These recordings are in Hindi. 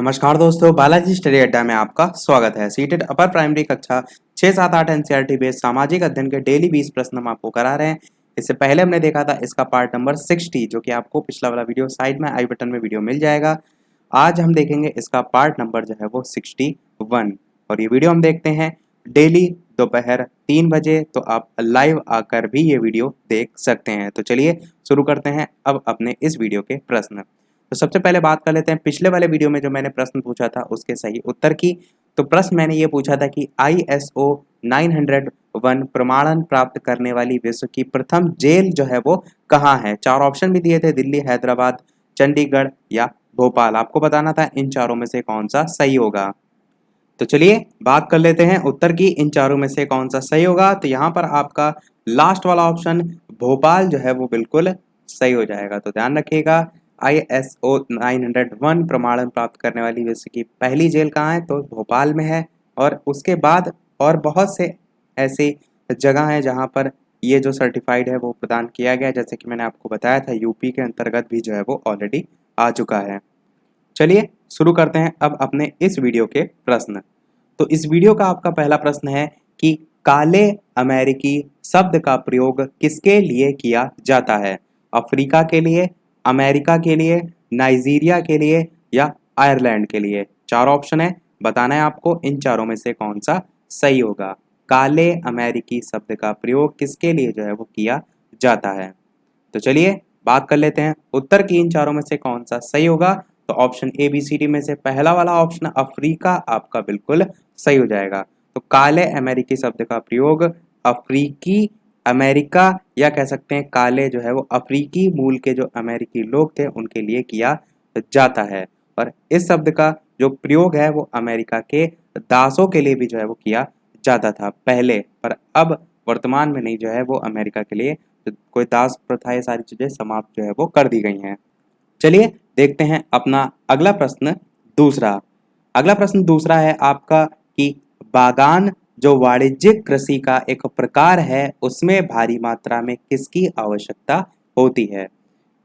नमस्कार दोस्तों, बालाजी स्टडी अड्डा में आपका स्वागत है। सीटेट अपर प्राइमरी कक्षा 6, 7, 8 एनसीईआरटी बेस्ड सामाजिक अध्ययन के डेली 20 प्रश्न हम आपको करा रहे हैं। इससे पहले हमने देखा था इसका पार्ट नंबर 60, जो कि आपको पिछला वाला वीडियो साइड में आई बटन में वीडियो मिल जाएगा। आज हम देखेंगे इसका पार्ट नंबर जो है वो 61, और ये वीडियो हम देखते हैं डेली दोपहर 3 बजे, तो आप लाइव आकर भी ये वीडियो देख सकते हैं। तो चलिए शुरू करते हैं अब अपने इस वीडियो के प्रश्न। तो सबसे पहले बात कर लेते हैं पिछले वाले वीडियो में जो मैंने प्रश्न पूछा था उसके सही उत्तर की। तो प्रश्न मैंने ये पूछा था कि ISO 901 प्रमाणन प्राप्त करने वाली विश्व की प्रथम जेल जो है वो कहाँ है। 4 ऑप्शन भी दिए थे, दिल्ली, हैदराबाद, चंडीगढ़ या भोपाल। आपको बताना था इन चारों में से कौन सा सही होगा। तो चलिए बात कर लेते हैं उत्तर की, इन चारों में से कौन सा सही होगा। तो यहाँ पर आपका लास्ट वाला ऑप्शन भोपाल जो है वो बिल्कुल सही हो जाएगा। तो ध्यान रखिएगा, ISO 901 प्रमाणन प्राप्त करने वाली विश्व की पहली जेल कहाँ है, तो भोपाल में है। और उसके बाद और बहुत से ऐसी जगह हैं जहाँ पर ये जो सर्टिफाइड है वो प्रदान किया गया, जैसे कि मैंने आपको बताया था यूपी के अंतर्गत भी जो है वो ऑलरेडी आ चुका है। चलिए शुरू करते हैं अब अपने इस वीडियो के प्रश्न। तो इस वीडियो का आपका पहला प्रश्न है कि काले अमेरिकी शब्द का प्रयोग किसके लिए किया जाता है। अफ्रीका के लिए, अमेरिका के लिए, नाइजीरिया के लिए या आयरलैंड के लिए। 4 ऑप्शन है, बताना है आपको इन चारों में से कौन सा सही होगा। काले अमेरिकी शब्द का प्रयोग किसके लिए जो है वो किया जाता है। तो चलिए बात कर लेते हैं उत्तर की, इन चारों में से कौन सा सही होगा। तो ऑप्शन ABCD में से पहला वाला ऑप्शन अफ्रीका आपका बिल्कुल सही हो जाएगा। तो काले अमेरिकी शब्द का प्रयोग अफ्रीकी, अमेरिका या कह सकते हैं काले जो है वो अफ्रीकी मूल के जो अमेरिकी लोग थे उनके लिए किया जाता है। और इस शब्द का जो प्रयोग है वो अमेरिका के दासों के लिए भी जो है वो किया जाता था पहले, पर अब वर्तमान में नहीं जो है वो अमेरिका के लिए कोई दास प्रथा, ये सारी चीजें समाप्त जो है वो कर दी गई हैं। चलिए देखते हैं अपना अगला प्रश्न दूसरा। अगला प्रश्न दूसरा है आपका कि बागान जो वाणिज्यिक कृषि का एक प्रकार है उसमें भारी मात्रा में किसकी आवश्यकता होती है।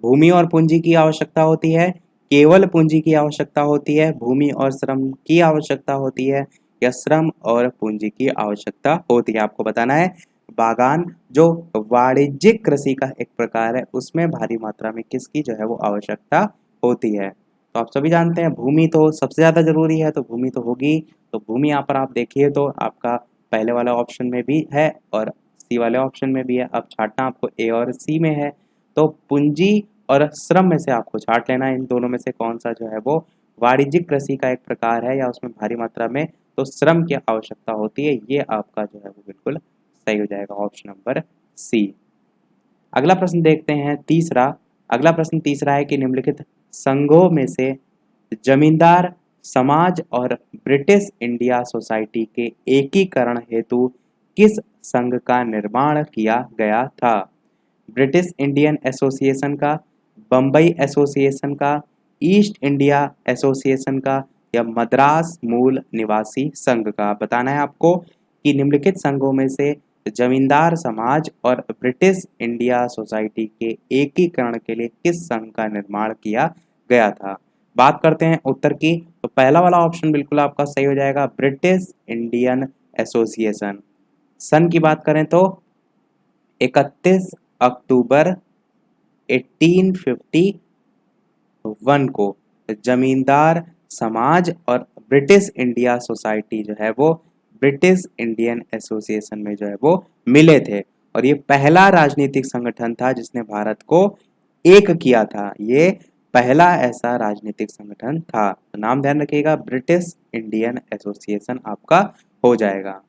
भूमि और पूंजी की आवश्यकता होती है, केवल पूंजी की आवश्यकता होती है, भूमि और श्रम की आवश्यकता होती है या श्रम और पूंजी की आवश्यकता होती है। आपको बताना है बागान जो वाणिज्यिक कृषि का एक प्रकार है उसमें भारी मात्रा में किसकी जो है वो आवश्यकता होती है। तो आप सभी जानते हैं भूमि तो सबसे ज़्यादा जरूरी है, तो भूमि तो होगी। तो भूमि यहाँ पर आप देखिए तो आपका पहले वाले ऑप्शन में भी है और सी वाले ऑप्शन में भी है। अब छांटना आपको A और C में है। तो पूंजी और श्रम में से आपको छांट लेना है इन दोनों में से कौन सा जो है वो वाणिज्यिक कृषि का एक प्रकार है या उसमें भारी मात्रा में तो श्रम की आवश्यकता होती है। ये आपका जो है वो बिल्कुल सही हो जाएगा, ऑप्शन नंबर C। अगला प्रश्न देखते हैं तीसरा। अगला प्रश्न तीसरा है कि निम्नलिखित संघों में से जमींदार समाज और ब्रिटिश इंडिया सोसाइटी के एकीकरण हेतु किस संघ का निर्माण किया गया था। ब्रिटिश इंडियन एसोसिएशन का, बम्बई एसोसिएशन का, ईस्ट इंडिया एसोसिएशन का या मद्रास मूल निवासी संघ का। बताना है आपको कि निम्नलिखित संघों में से जमींदार समाज और ब्रिटिश इंडिया सोसाइटी के एकीकरण के लिए किस संघ का निर्माण किया गया था। बात करते हैं उत्तर की, तो पहला वाला ऑप्शन बिल्कुल आपका सही हो जाएगा, ब्रिटिश इंडियन एसोसिएशन। सन की बात करें तो 31 अक्टूबर 1851 को जमींदार समाज और ब्रिटिश इंडिया सोसाइटी जो है वो ब्रिटिश इंडियन एसोसिएशन में जो है वो मिले थे। और ये पहला राजनीतिक संगठन था जिसने भारत को एक किया था। ये पहला ऐसा राजनीतिक संगठन था। तो नाम ध्यान रखिएगा, ब्रिटिश इंडियन एसोसिएशन आपका हो जाएगा।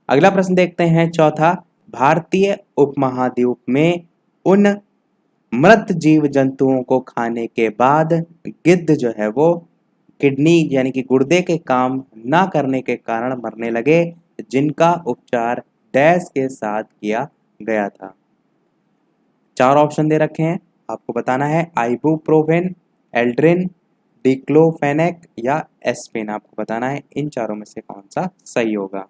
अगला प्रश्न देखते हैं चौथा। भारतीय उपमहाद्वीप में उन मृत जीव जंतुओं को खाने के बाद गिद्ध जो है वो किडनी यानी कि गुर्दे के काम ना करने के कारण मरने लगे, जिनका उपचार डैश के साथ किया गया था। 4 ऑप्शन दे रखे हैं, आपको बताना है आइबुप्रोफेन, एल्ड्रिन, डिक्लोफेनेक या एस्पिन। आपको बताना है इन चारों में से कौन सा सही होगा।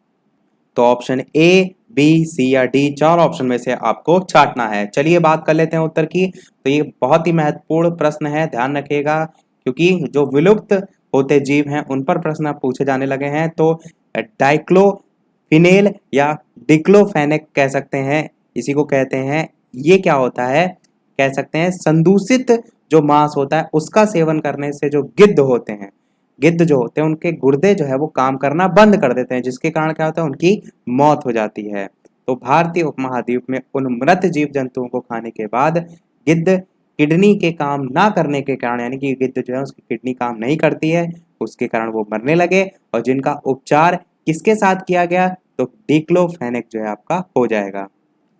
तो ऑप्शन A, B, C या D, 4 ऑप्शन में से आपको छांटना है। चलिए बात कर लेते हैं उत्तर की। तो ये बहुत ही महत्वपूर्ण प्रश्न है, ध्यान रखिएगा, क्योंकि जो विलुप्त होते जीव हैं उन पर प्रश्न अब पूछे जाने लगे हैं। तो डाइक्लोफिनेल या डिक्लोफेनेक कह सकते हैं, इसी को कहते हैं। ये क्या होता है, कह सकते हैं संदूषित जो मांस होता है उसका सेवन करने से जो गिद्ध होते हैं, गिद्ध जो होते हैं उनके गुर्दे जो है वो काम करना बंद कर देते हैं, जिसके कारण क्या होता है, उनकी मौत हो जाती है। तो भारतीय उपमहाद्वीप में उन मृत जीव जंतुओं को खाने के बाद गिद्ध किडनी के काम ना करने के कारण, यानी कि गिद्ध जो है उसकी किडनी काम नहीं करती है, उसके कारण वो मरने लगे, और जिनका उपचार किसके साथ किया गया, तो डिक्लोफेनेक जो है आपका हो जाएगा।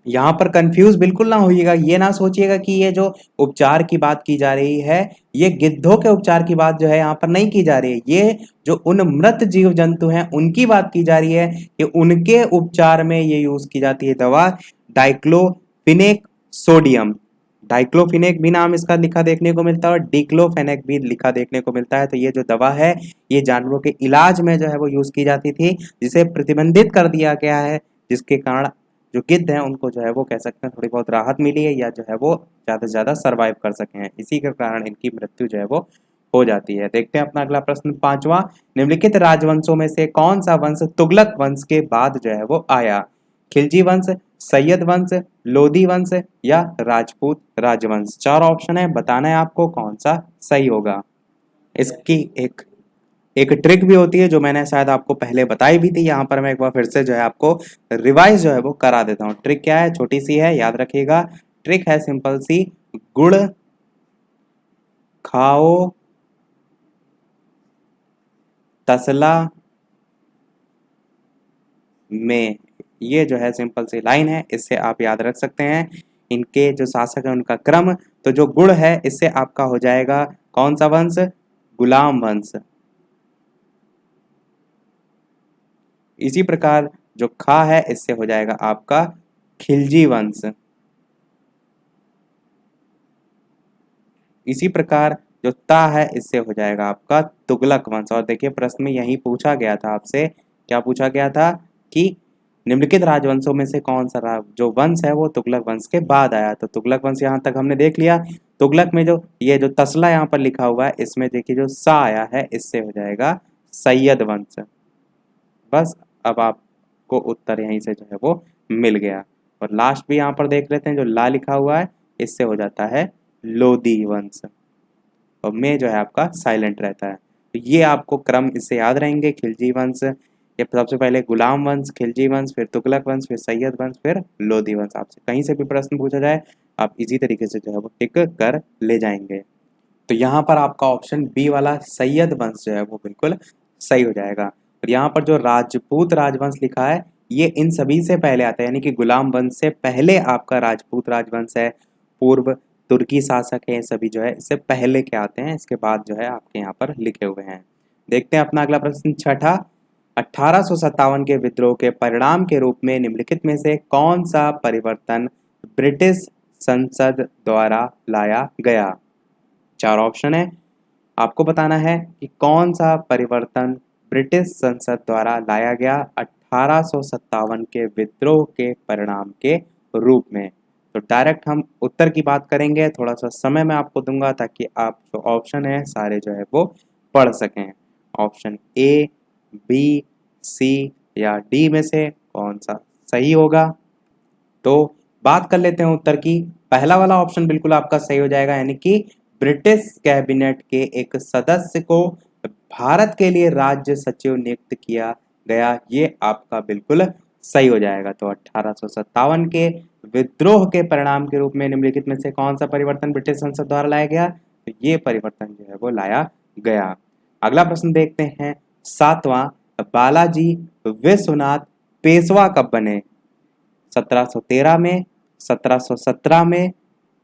यहाँ पर कंफ्यूज बिल्कुल ना होइएगा, ये ना सोचिएगा कि ये जो उपचार की बात की जा रही है, ये गिद्धों के उपचार की बात जो है यहाँ पर नहीं की जा रही है। ये जो उन मृत जीव जंतु हैं उनकी बात की जा रही है कि उनके उपचार में ये यूज की जाती है दवा डाइक्लोफिनेक सोडियम। डाइक्लोफिनेक भी नाम इसका लिखा देखने को मिलता है और डिक्लोफेनेक भी लिखा देखने को मिलता है। तो ये जो दवा है ये जानवरों के इलाज में जो है वो यूज की जाती थी, जिसे प्रतिबंधित कर दिया गया है, जिसके कारण जो गिद्ध हैं उनको जो है वो कह सकते हैं थोड़ी बहुत राहत मिली है, या जो है वो ज़्यादा से ज़्यादा सर्वाइव कर सके हैं, इसी के कारण इनकी मृत्यु जो है वो हो जाती है। देखते हैं अपना अगला प्रश्न, पांचवा, निम्नलिखित राजवंशों में से कौन सा वंश तुगलक वंश के बाद जो है वो आया? खिलजी वंश, सैयद वंश, लोधी वंश या राजपूत राजवंश। चार ऑप्शन है, बताना है आपको कौन सा सही होगा। इसकी एक एक ट्रिक भी होती है जो मैंने शायद आपको पहले बताई भी थी, यहाँ पर मैं एक बार फिर से जो है आपको रिवाइज जो है वो करा देता हूँ। ट्रिक क्या है, छोटी सी है, याद रखिएगा। ट्रिक है सिंपल सी, गुड़ खाओ तसला में, ये जो है सिंपल सी लाइन है, इससे आप याद रख सकते हैं इनके जो शासक है उनका क्रम। तो जो गुड़ है इससे आपका हो जाएगा कौन सा वंश, गुलाम वंश। इसी प्रकार जो खा है इससे हो जाएगा आपका खिलजी वंश। इसी प्रकार जो ता है इससे हो जाएगा आपका तुगलक वंश। और देखिए प्रश्न में यही पूछा गया था आपसे, क्या पूछा गया था कि निम्नलिखित राजवंशों में से कौन सा जो वंश है वो तुगलक वंश के बाद आया। तो तुगलक वंश यहाँ तक हमने देख लिया। तुगलक में जो ये जो तसला यहाँ पर लिखा हुआ है इसमें देखिए जो सा आया है इससे हो जाएगा सैयद वंश। बस अब आपको उत्तर यहीं से जो है वो मिल गया। और लास्ट भी यहाँ पर देख लेते हैं, जो ला लिखा हुआ है इससे हो जाता है लोधी वंश, और में जो है आपका साइलेंट रहता है। तो ये आपको क्रम इससे याद रहेंगे, खिलजी वंश, ये सबसे पहले गुलाम वंश, खिलजी वंश, फिर तुगलक वंश, फिर सैयद वंश, फिर लोधी वंश। आपसे कहीं से भी प्रश्न पूछा जाए आप इसी तरीके से जो है वो टिक कर ले जाएंगे। तो यहाँ पर आपका ऑप्शन बी वाला सैयद वंश जो है वो बिल्कुल सही हो जाएगा। और यहाँ पर जो राजपूत राजवंश लिखा है ये इन सभी से पहले आता है, यानी कि गुलाम वंश से पहले आपका राजपूत राजवंश है, पूर्व तुर्की शासक है, सभी जो है इससे पहले के आते हैं, इसके बाद जो है आपके यहाँ पर लिखे हुए हैं। देखते हैं अपना अगला प्रश्न, छठा, 1857 के विद्रोह के परिणाम के रूप में निम्नलिखित में से कौन सा परिवर्तन ब्रिटिश संसद द्वारा लाया गया? चार ऑप्शन है, आपको बताना है कि कौन सा परिवर्तन ब्रिटिश संसद द्वारा लाया गया 1857 के विद्रोह के परिणाम के रूप में। तो डायरेक्ट हम उत्तर की बात करेंगे, थोड़ा सा समय मैं आपको दूंगा ताकि आप जो ऑप्शन है सारे जो है वो पढ़ सकें। ऑप्शन ए, बी, सी या डी में से कौन सा सही होगा? तो बात कर लेते हैं उत्तर की। पहला वाला ऑप्शन बिल्कुल आपका सही हो जाएगा, यानी कि ब्रिटिश कैबिनेट के एक सदस्य को भारत के लिए राज्य सचिव नियुक्त किया गया, ये आपका बिल्कुल सही हो जाएगा। तो 1857 के विद्रोह के परिणाम के रूप में निम्नलिखित में से कौन सा परिवर्तन ब्रिटिश संसद द्वारा लाया गया? तो ये परिवर्तन जो है वो लाया गया। अगला प्रश्न देखते हैं, सातवां, बालाजी विश्वनाथ पेशवा कब बने? 1713 में, 1717 में,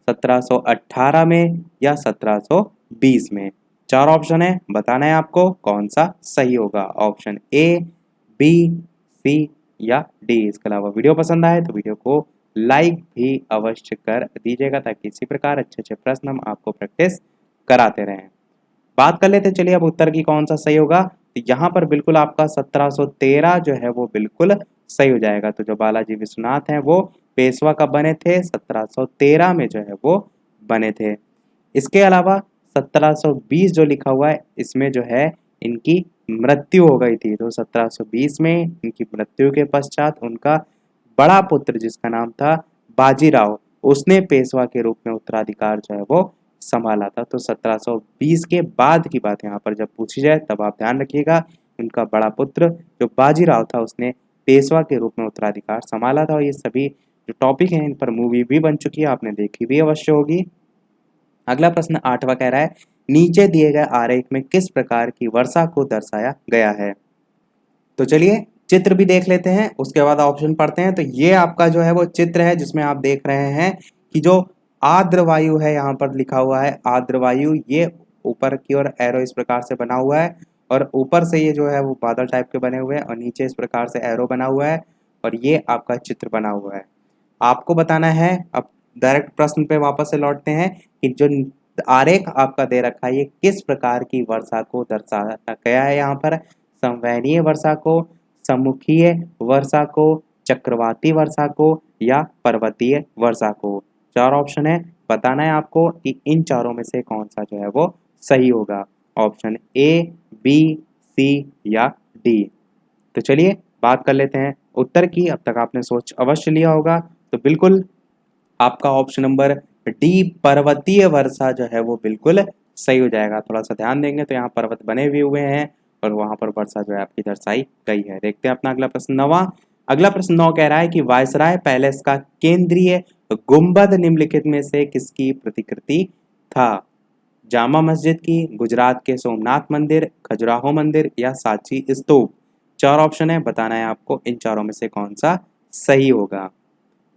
1718 में या 1720 में? चार ऑप्शन है, बताना है आपको कौन सा सही होगा। ऑप्शन ए, बी, सी या डी। इसके अलावा वीडियो पसंद आए तो वीडियो को लाइक भी अवश्य कर दीजिएगा ताकि इसी प्रकार अच्छे अच्छे प्रश्न हम आपको प्रैक्टिस कराते रहें। बात कर लेते चलिए अब उत्तर की कौन सा सही होगा। तो यहाँ पर बिल्कुल आपका 1713 जो है वो बिल्कुल सही हो जाएगा। तो जो बालाजी विश्वनाथ हैं वो पेशवा कब बने थे? 1713 में जो है वो बने थे। इसके अलावा 1720 जो लिखा हुआ है इसमें जो है इनकी मृत्यु हो गई थी। तो 1720 में इनकी मृत्यु के पश्चात उनका बड़ा पुत्र जिसका नाम था बाजीराव, उसने पेशवा के रूप में उत्तराधिकार जो है वो संभाला था। तो 1720 के बाद की बात यहाँ पर जब पूछी जाए तब आप ध्यान रखिएगा, उनका बड़ा पुत्र जो बाजीराव था उसने पेशवा के रूप में उत्तराधिकार संभाला था। और ये सभी जो टॉपिक हैं इन पर मूवी भी बन चुकी है, आपने देखी भी अवश्य होगी। अगला प्रश्न 8वां कह रहा है, नीचे दिए गए आरेख में किस प्रकार की वर्षा को दर्शाया गया है। तो चलिए चित्र भी देख लेते हैं, उसके बाद ऑप्शन पढ़ते हैं। तो ये आपका जो है वो चित्र है जिसमें आप देख रहे हैं कि जो आर्द्र वायु है, यहाँ पर लिखा हुआ है आर्द्र वायु, ये ऊपर की ओर एरो इस प्रकार से बना हुआ है और ऊपर से ये जो है वो बादल टाइप के बने हुए हैं और नीचे इस प्रकार से एरो बना हुआ है और ये आपका चित्र बना हुआ है। आपको बताना है, अब डायरेक्ट प्रश्न पे वापस से लौटते हैं कि जो आरेख आपका दे रखा है ये किस प्रकार की वर्षा को दर्शाया गया है। यहाँ पर संवहनीय वर्षा को, सम्मुखीय वर्षा को, चक्रवाती वर्षा को या पर्वतीय वर्षा को। 4 ऑप्शन है, बताना है आपको कि इन चारों में से कौन सा जो है वो सही होगा। ऑप्शन ए, बी, सी या डी। तो चलिए बात कर लेते हैं उत्तर की। अब तक आपने सोच अवश्य लिया होगा, तो बिल्कुल आपका ऑप्शन नंबर डी पर्वतीय वर्षा जो है वो बिल्कुल सही हो जाएगा। थोड़ा सा ध्यान देंगे तो यहाँ पर्वत बने भी हुए हैं और वहां पर वर्षा जो है आपकी दर्शाई गई है। देखते हैं अपना अगला प्रश्न 9वां। अगला प्रश्न 9 कह रहा है कि वायसराय पैलेस का केंद्रीय गुंबद निम्नलिखित में से किसकी प्रतिकृति था। जामा मस्जिद की, गुजरात के सोमनाथ मंदिर, खजुराहो मंदिर या सांची स्तूप। 4 ऑप्शन है, बताना है आपको इन चारों में से कौन सा सही होगा।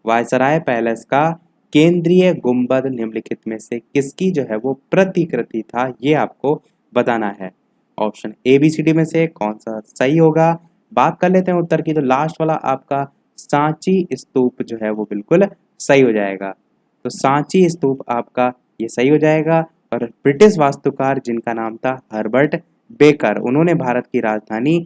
वायसराय पैलेस का केंद्रीय गुंबद निम्नलिखित में से किसकी जो है वो प्रतिकृति था, ये आपको बताना है। Option A B C D में से कौन सा सही होगा। बात कर लेते हैं उत्तर की। तो लास्ट वाला आपका सांची स्तूप जो है वो बिल्कुल सही हो जाएगा। तो सांची स्तूप आपका ये सही हो जाएगा। और ब्रिटिश वास्तुकार जिनका नाम था हर्बर्ट बेकर, उन्होंने भारत की राजधानी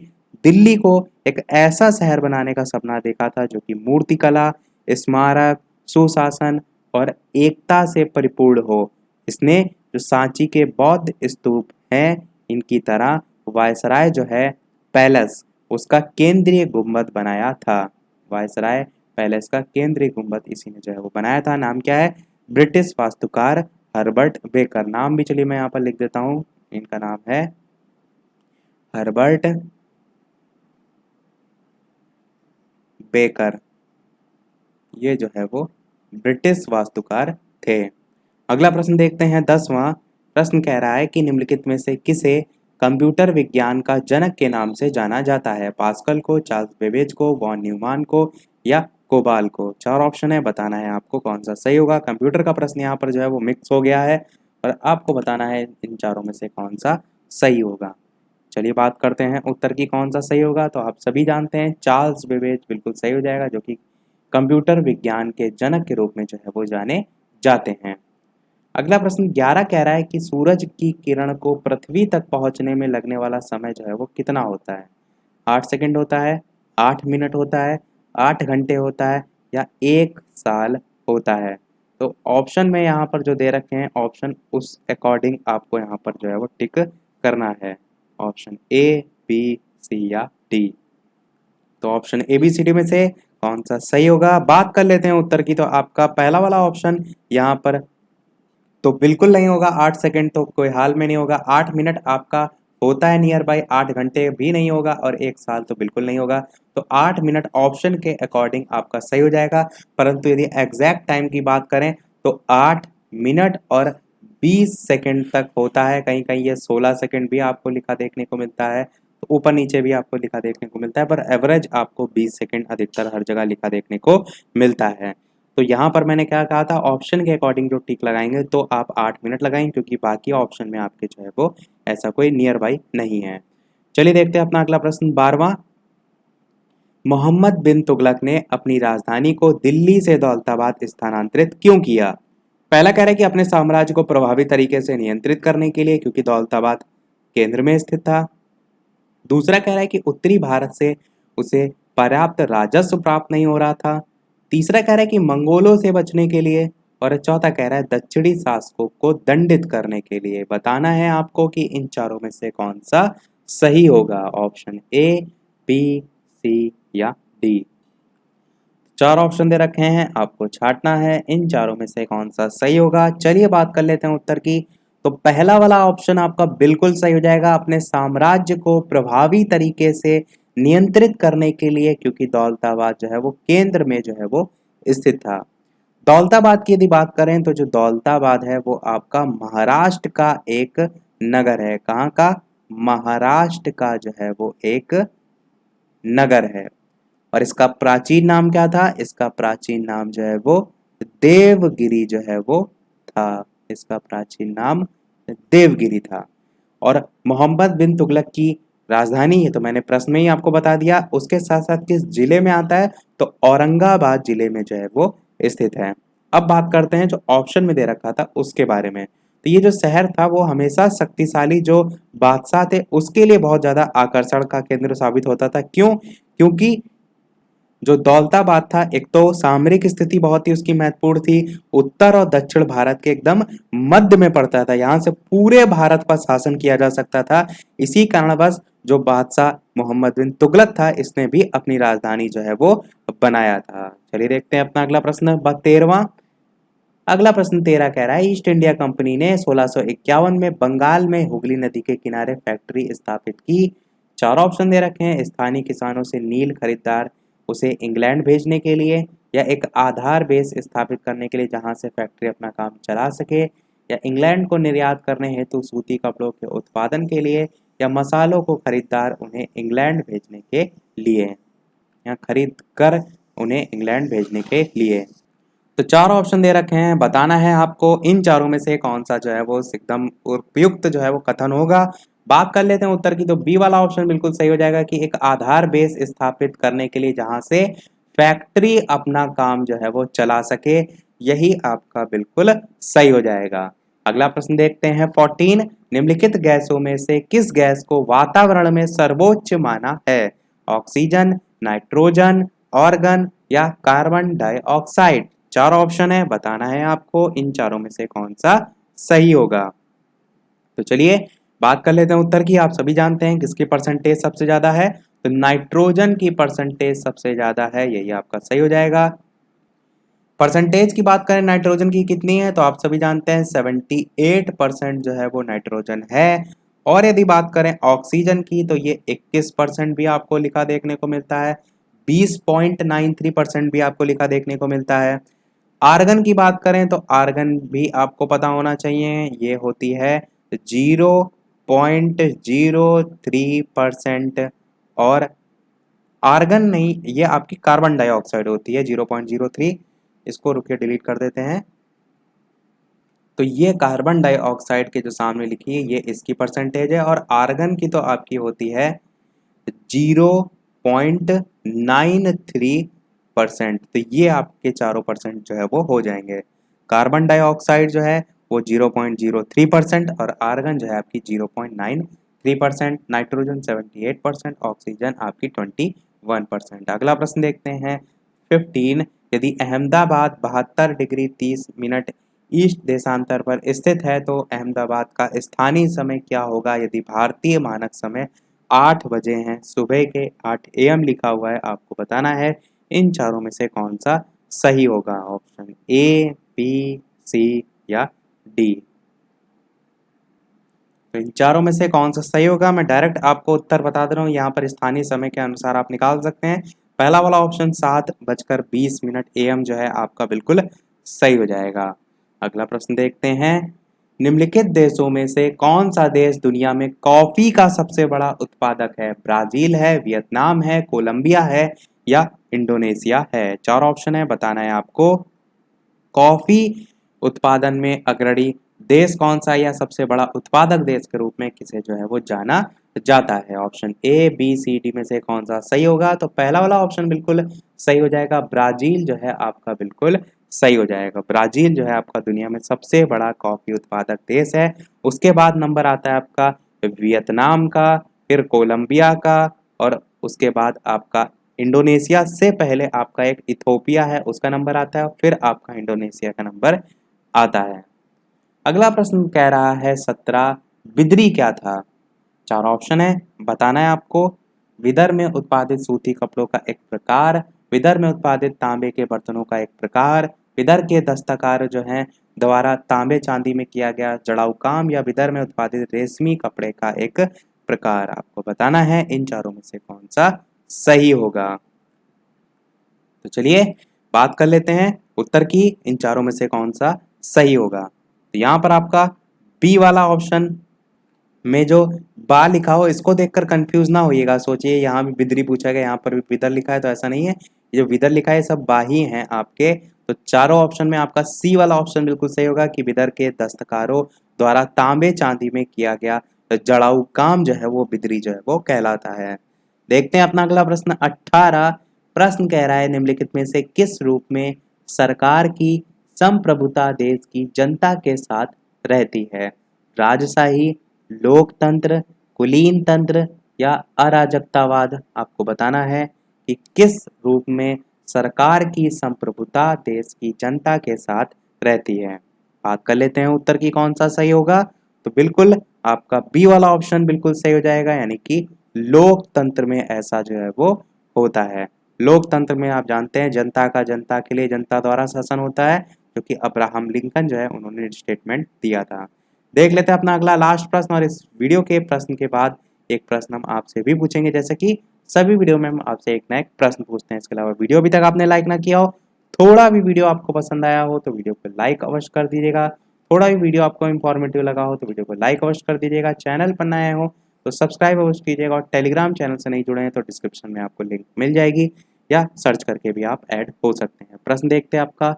दिल्ली को एक ऐसा शहर बनाने का सपना देखा था जो कि मूर्तिकला, स्मारक, सुशासन और एकता से परिपूर्ण हो। इसने जो सांची के बौद्ध स्तूप हैं इनकी तरह वायसराय जो है पैलेस उसका केंद्रीय गुंबद बनाया था। वायसराय पैलेस का केंद्रीय गुंबद इसी ने जो है वो बनाया था। नाम क्या है, ब्रिटिश वास्तुकार हर्बर्ट बेकर। नाम भी चलिए मैं यहाँ पर लिख देता हूँ, इनका नाम है हर्बर्ट बेकर। ये जो है वो ब्रिटिश वास्तुकार थे। अगला प्रश्न देखते हैं 10वां। प्रश्न कह रहा है कि निम्नलिखित में से किसे कंप्यूटर विज्ञान का जनक के नाम से जाना जाता है। पास्कल को, चार्ल्स बेबेज को, वॉन न्यूमान को या कोबाल को। 4 ऑप्शन है, बताना है आपको कौन सा सही होगा। कंप्यूटर का प्रश्न यहाँ पर जो है वो मिक्स हो गया है और आपको बताना है इन चारों में से कौन सा सही होगा। चलिए बात करते हैं उत्तर की कौन सा सही होगा। तो आप सभी जानते हैं चार्ल्स बेबेज बिल्कुल सही हो जाएगा, जो कि कंप्यूटर विज्ञान के जनक के रूप में जो है वो जाने जाते हैं। अगला प्रश्न 11 कह रहा है कि सूरज की किरण को पृथ्वी तक पहुंचने में लगने वाला समय जो है वो कितना होता है। 8 सेकंड होता है, 8 मिनट होता है, 8 घंटे होता है या 1 साल होता है। तो ऑप्शन में यहाँ पर जो दे रखे हैं ऑप्शन उस अकॉर्डिंग आपको यहाँ पर जो है वो टिक करना है। ऑप्शन ए, बी, सी या डी। तो option A B C D में से कौन सा सही होगा। बात कर लेते हैं उत्तर की। तो आपका पहला वाला ऑप्शन यहाँ पर तो बिल्कुल नहीं होगा। 8 सेकंड तो कोई हाल में नहीं होगा। 8 मिनट आपका होता है नियर बाई, 8 घंटे भी नहीं होगा और 1 साल तो बिल्कुल नहीं होगा। तो 8 मिनट ऑप्शन के अकॉर्डिंग आपका सही हो जाएगा। परंतु यदि एग्जैक्ट टाइम की बात करें तो 8 मिनट और 20 सेकंड तक होता है। कहीं कहीं ये 16 सेकंड भी आपको लिखा देखने को मिलता है, तो ऊपर नीचे भी आपको लिखा देखने को मिलता है, पर एवरेज आपको 20 सेकंड अधिकतर हर जगह लिखा देखने को मिलता है। तो यहाँ पर मैंने क्या कहा था, ऑप्शन के अकॉर्डिंग जो टिक लगाएंगे तो आप 8 मिनट लगाएंगे, क्योंकि बाकी ऑप्शन में आपके जो है वो ऐसा कोई नियर बाई नहीं है। चलिए देखते हैं अपना अगला प्रश्न 12वां। मोहम्मद बिन तुगलक ने अपनी राजधानी को दिल्ली से दौलताबाद स्थानांतरित क्यों किया। पहला कह रहा है कि अपने साम्राज्य को प्रभावी तरीके से नियंत्रित करने के लिए, क्योंकि दौलताबाद केंद्र में स्थित था। दूसरा कह रहा है कि उत्तरी भारत से उसे पर्याप्त राजस्व प्राप्त नहीं हो रहा था। तीसरा कह रहा है कि मंगोलों से बचने के लिए, और चौथा कह रहा है दक्षिणी शासकों को दंडित करने के लिए। बताना है आपको कि इन चारों में से कौन सा सही होगा। ऑप्शन ए, बी, सी या डी। चार ऑप्शन दे रखे हैं, आपको छांटना है इन चारों में से कौन सा सही होगा। चलिए बात कर लेते हैं उत्तर की। तो पहला वाला ऑप्शन आपका बिल्कुल सही हो जाएगा, अपने साम्राज्य को प्रभावी तरीके से नियंत्रित करने के लिए, क्योंकि दौलताबाद जो है वो केंद्र में जो है वो स्थित था। दौलताबाद की यदि बात करें तो जो दौलताबाद है वो आपका महाराष्ट्र का एक नगर है। कहाँ का? महाराष्ट्र का जो है वो एक नगर है। और इसका प्राचीन नाम क्या था? इसका प्राचीन नाम जो है वो देवगिरी जो है वो था। इसका प्राचीन नाम देवगिरी था। और मोहम्मद बिन तुगलक की राजधानी है तो मैंने प्रश्न में ही आपको बता दिया। उसके साथ साथ किस जिले में आता है? तो औरंगाबाद जिले में जो है वो स्थित है। अब बात करते हैं जो ऑप्शन में दे रखा था उसके बारे में। तो ये जो शहर था वो हमेशा शक्तिशाली जो बादशाह थे उसके लिए बहुत ज्यादा आकर्षण का केंद्र साबित होता था। क्यों? क्योंकि जो दौलताबाद था, एक तो सामरिक स्थिति बहुत ही उसकी महत्वपूर्ण थी, उत्तर और दक्षिण भारत के एकदम मध्य में पड़ता था, यहाँ से पूरे भारत पर शासन किया जा सकता था। इसी कारणवश जो बादशाह मोहम्मद बिन तुगलक था इसने भी अपनी राजधानी जो है वो बनाया था। चलिए देखते हैं अपना अगला प्रश्न 13वां। अगला प्रश्न 13 कह रहा है ईस्ट इंडिया कंपनी ने 1651 में बंगाल में हुगली नदी के किनारे फैक्ट्री स्थापित की। चार ऑप्शन दे रखे हैं, स्थानीय किसानों से नील खरीदार उसे इंग्लैंड भेजने के लिए, या एक आधार बेस स्थापित करने के लिए जहां से फैक्ट्री अपना काम चला सके, या इंग्लैंड को निर्यात करने हेतु सूती कपड़ों के उत्पादन के लिए, या मसालों को खरीदार उन्हें इंग्लैंड भेजने के लिए, या खरीद कर उन्हें इंग्लैंड भेजने के लिए। तो चार ऑप्शन दे रखे हैं, बताना है आपको इन चारों में से कौन सा जो है वो एकदम उपयुक्त जो है वो कथन होगा। बात कर लेते हैं उत्तर की। तो बी वाला ऑप्शन बिल्कुल सही हो जाएगा कि एक आधार बेस स्थापित करने के लिए जहां से फैक्ट्री अपना काम जो है वो चला सके, यही आपका बिल्कुल सही हो जाएगा। अगला प्रश्न देखते हैं 14। निम्नलिखित गैसों में से किस गैस को वातावरण में सर्वोच्च माना है? ऑक्सीजन, नाइट्रोजन, ऑर्गन या कार्बन डाइऑक्साइड। चार ऑप्शन है, बताना है आपको इन चारों में से कौन सा सही होगा। तो चलिए बात कर लेते हैं उत्तर की। आप सभी जानते हैं किसकी परसेंटेज सबसे ज्यादा है, तो नाइट्रोजन की परसेंटेज सबसे ज्यादा है, यही आपका सही हो जाएगा। परसेंटेज की बात करें नाइट्रोजन की कितनी है, तो आप सभी जानते हैं 78% जो है वो नाइट्रोजन है। और यदि बात करें ऑक्सीजन की तो ये 21% भी आपको लिखा देखने को मिलता है, 20.93% भी आपको लिखा देखने को मिलता है। आर्गन की बात करें तो आर्गन भी आपको पता होना चाहिए, ये होती है 0.03%। और आर्गन नहीं, ये आपकी कार्बन डाइऑक्साइड होती है 0.03। इसको रुकिए डिलीट कर देते हैं। तो ये कार्बन डाइऑक्साइड के जो सामने लिखी है ये इसकी परसेंटेज है, और आर्गन की तो आपकी होती है 0.93%। तो ये आपके चारों परसेंट जो है वो हो जाएंगे। कार्बन डाइऑक्साइड जो है वो 0.03% और आर्गन जो है आपकी 0.93%, नाइट्रोजन 78%, ऑक्सीजन आपकी 21%। अगला प्रश्न देखते हैं 15। यदि अहमदाबाद 72 डिग्री 30 मिनट ईस्ट देशांतर पर स्थित है तो अहमदाबाद का स्थानीय समय क्या होगा? यदि भारतीय मानक समय 8 बजे हैं, सुबह के 8 AM लिखा हुआ है, आपको बताना है इन चारों में से कौन सा सही होगा। ऑप्शन ए, बी, सी या डी। तो इन चारों में से कौन सा सही होगा, मैं डायरेक्ट आपको उत्तर बता दे रहा हूँ, यहाँ पर स्थानीय समय के अनुसार आप निकाल सकते हैं। पहला वाला ऑप्शन 7:20 AM जो है आपका बिल्कुल सही हो जाएगा। अगला प्रश्न देखते हैं। निम्नलिखित देशों में से कौन सा देश दुनिया में कॉफी का सबसे बड़ा उत्पादक है? ब्राजील है, वियतनाम है, कोलंबिया है या इंडोनेशिया है। चार ऑप्शन है, बताना है आपको कॉफी उत्पादन में अग्रणी देश कौन सा या सबसे बड़ा उत्पादक देश के रूप में किसे जो है वो जाना जाता है। Option A, B, C, D में से कौन सा सही होगा? तो पहला वाला ऑप्शन बिल्कुल सही हो जाएगा, ब्राजील जो है आपका बिल्कुल सही हो जाएगा। ब्राजील जो है आपका दुनिया में सबसे बड़ा कॉफी उत्पादक देश है। उसके बाद नंबर आता है आपका वियतनाम का, फिर कोलंबिया का, और उसके बाद आपका इंडोनेशिया से पहले आपका एक इथोपिया है, उसका नंबर आता है, फिर आपका इंडोनेशिया का नंबर आता है। अगला प्रश्न कह रहा है 17, बिदरी क्या था? 4 ऑप्शन है, बताना है आपको। विदर्भ में उत्पादित सूती कपड़ों का एक प्रकार, विदर्भ में उत्पादित तांबे के बर्तनों का एक प्रकार, विदर्भ के दस्तकार जो हैं द्वारा तांबे चांदी में किया गया जड़ाऊ काम, या विदर्भ में उत्पादित रेशमी कपड़े का एक प्रकार। आपको बताना है इन चारों में से कौन सा सही होगा। तो चलिए बात कर लेते हैं उत्तर की, इन चारों में से कौन सा सही होगा। तो यहाँ पर आपका बी वाला ऑप्शन में जो बा लिखा हो, इसको देखकर कंफ्यूज ना होइएगा, सोचिए यहाँ भी बिदरी पूछा गया, यहाँ पर भी बिदर लिखा है, तो ऐसा नहीं है। ये जो विदर लिखा है सब बा ही हैं आपके। तो चारों ऑप्शन में आपका सी वाला ऑप्शन बिल्कुल सही होगा कि विदर के दस्तकारों द्वारा तांबे चांदी में किया गया जड़ाऊ काम जो है वो बिदरी जो है वो कहलाता है। देखते हैं अपना अगला प्रश्न 18। प्रश्न कह रहा है निम्नलिखित में से किस रूप में सरकार की संप्रभुता देश की जनता के साथ रहती है? राजशाही, लोकतंत्र, कुलीन तंत्र या अराजकतावाद। आपको बताना है कि किस रूप में सरकार की संप्रभुता देश की जनता के साथ रहती है। बात कर लेते हैं उत्तर की कौन सा सही होगा। तो बिल्कुल आपका बी वाला ऑप्शन बिल्कुल सही हो जाएगा, यानी कि लोकतंत्र में ऐसा जो है वो होता है। लोकतंत्र में आप जानते हैं जनता का जनता के लिए जनता द्वारा शासन होता है, जो कि अब्राहम लिंकन जो है उन्होंने स्टेटमेंट दिया था। देख लेते हैं अपना अगला लास्ट प्रश्न, और इस वीडियो के प्रश्न के बाद एक प्रश्न हम आपसे भी पूछेंगे, जैसे कि सभी वीडियो में हम आपसे एक ना एक प्रश्न पूछते हैं। इसके अलावा वीडियो अभी तक आपने लाइक ना किया हो, थोड़ा भी वीडियो आपको पसंद आया हो तो वीडियो को लाइक अवश्य कर दीजिएगा। थोड़ा भी वीडियो आपको इंफॉर्मेटिव लगा हो तो वीडियो को लाइक अवश्य कर दीजिएगा। चैनल पर नए हो तो सब्सक्राइब अवश्य कीजिएगा, और टेलीग्राम चैनल से नहीं जुड़े हैं तो डिस्क्रिप्शन में आपको लिंक मिल जाएगी, या सर्च करके भी आप ऐड हो सकते हैं। प्रश्न देखते हैं आपका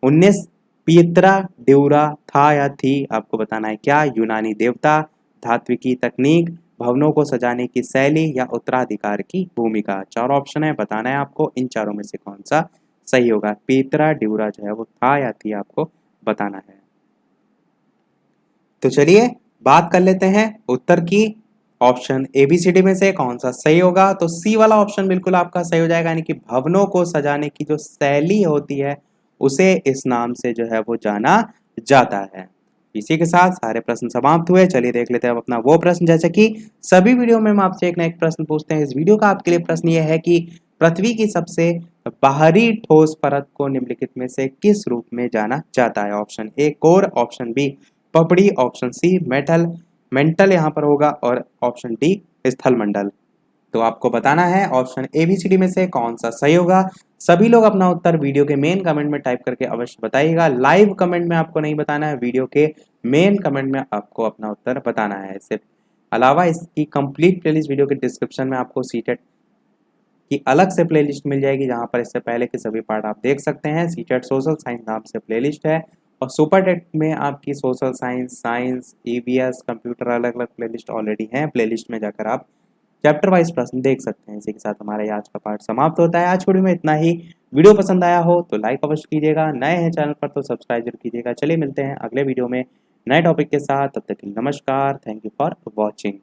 19, पीतरा ड्यूरा था या थी? आपको बताना है क्या? यूनानी देवता, धात्विकी तकनीक, भवनों को सजाने की शैली या उत्तराधिकार की भूमिका। 4 ऑप्शन है, बताना है आपको इन चारों में से कौन सा सही होगा। पीतरा ड्यूरा जो है वो था या थी, आपको बताना है। तो चलिए बात कर लेते हैं उत्तर की। ऑप्शन ABCD में से कौन सा सही होगा। तो सी वाला ऑप्शन बिल्कुल आपका सही हो जाएगा, यानी कि भवनों को सजाने की जो शैली होती है उसे इस नाम से जो है वो जाना जाता है। इसी के साथ सारे प्रश्न समाप्त हुए। चलिए देख लेते हैं अब अपना वो प्रश्न, जैसे कि सभी वीडियो में हम आपसे एक ना एक प्रश्न पूछते हैं। इस वीडियो का आपके लिए प्रश्न ये है कि पृथ्वी की सबसे बाहरी ठोस परत को निम्नलिखित में से किस रूप में जाना जाता है? Option A core, option B पपड़ी, ऑप्शन सी मेटल मेंटल यहाँ पर होगा, और ऑप्शन डी स्थल मंडल। तो आपको बताना है ऑप्शन ABCD में से कौन सा सही होगा। सभी लोग अपना उत्तर वीडियो के मेन कमेंट में टाइप करके अवश्य बताइएगा। लाइव कमेंट में आपको नहीं बताना है, वीडियो के मेन कमेंट में आपको अपना उत्तर बताना है। इससे अलावा इसकी कंप्लीट प्लेलिस्ट वीडियो के डिस्क्रिप्शन में आपको सीटेट की अलग से प्लेलिस्ट मिल जाएगी, जहां पर इससे पहले के सभी पार्ट आप देख सकते हैं। सीटेट सोशल साइंस नाम से प्लेलिस्ट है, और सुपर टेट में आपकी social science, science, EVS, computer अलग अलग प्लेलिस्ट ऑलरेडी हैं। प्लेलिस्ट में जाकर आप चैप्टर वाइज प्रश्न देख सकते हैं। इसी के साथ हमारा आज का पार्ट समाप्त होता है। आज वीडियो में इतना ही। वीडियो पसंद आया हो तो लाइक अवश्य कीजिएगा, नए हैं चैनल पर तो सब्सक्राइब जरूर कीजिएगा। चलिए मिलते हैं अगले वीडियो में नए टॉपिक के साथ, तब तक के लिए नमस्कार। Thank you for watching.